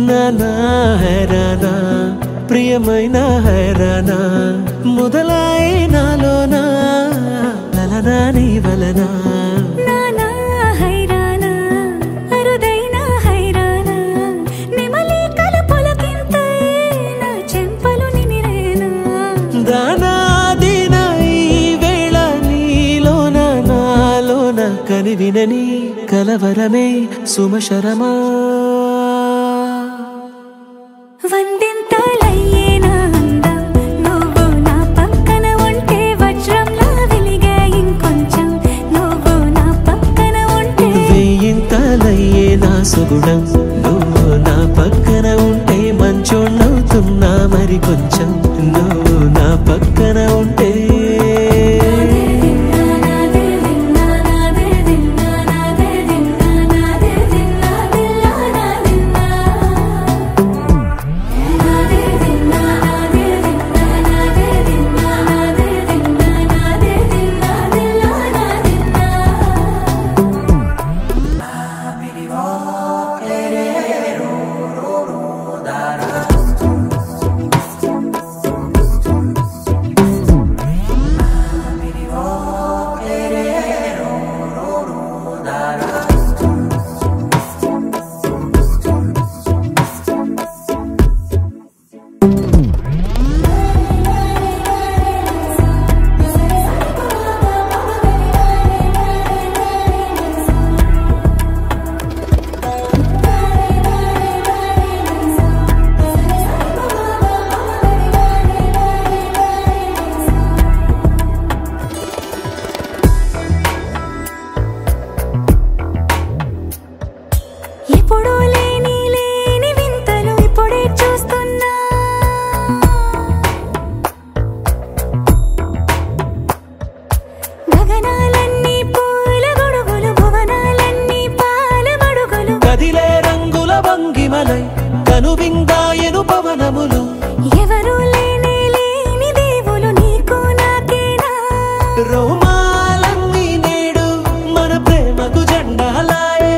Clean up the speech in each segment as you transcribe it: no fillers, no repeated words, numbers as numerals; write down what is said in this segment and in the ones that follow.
నానా హైరానా ప్రియమైన హైరానా మొదలై నాలోనా లలనా నీ వలనా నానా హైరానా అరుదైన హైరానా నిమలి కలపులకింతై నా చెంపలు నిమిరేనా దానాదిన ఈ వేళ నీలోన నాలోన కనివినని కలవరమే సుమశరమా వందింతలయ్యేనా అందం నువ్వు నా పక్కన ఉంటే వజ్రంలా వెలిగే ఇంకొంచెం నువ్వు నా పక్కన ఉంటే వెయ్యింతలయ్యే నా సుగుణం నువ్వు నా పక్కన ఉంటే మంచోణ్ణవుతున్నా మరి కొంచెం నువ్వు నా పక్కన ఉంటే ఎప్పుడూ లేని వింతలు ఇప్పుడే చూస్తున్నా గగనాలన్నీ పూల గొడుగులు భువనాలన్నీ పాల మడుగులు కదిలే రంగుల భంగిమలై కనువిందాయను పవనములు ఎవరూ లేని దేవులు నీకు నాకేనా రోమాలన్నీ నేడు మన ప్రేమకు జెండాలాయే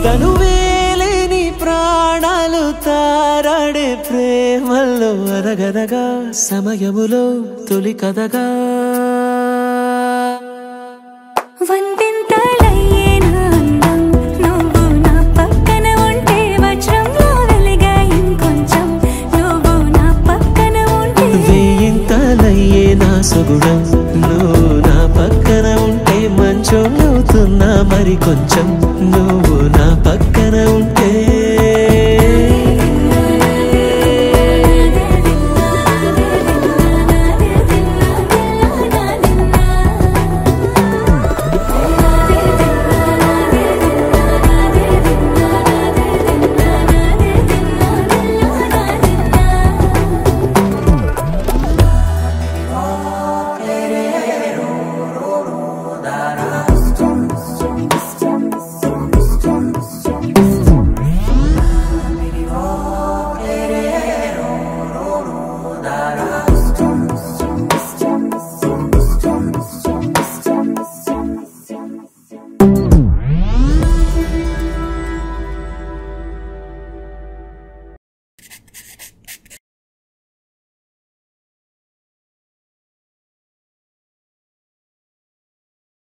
తనువేలేని ప్రాణాలు తారాడే ప్రేమల్లో అనగనగా సమయములో తొలి కథగా వందింతలయ్యేనా అందం నువ్వు నా పక్కన ఉంటే వజ్రంలా వెలిగే ఇంకొంచెం నువ్వు నా పక్కన ఉంటే వెయ్యింతలయ్యే నా సుగుణం నువ్వు నా పక్కన ఉంటే మంచోణ్ణవుతున్నా మరి కొంచెం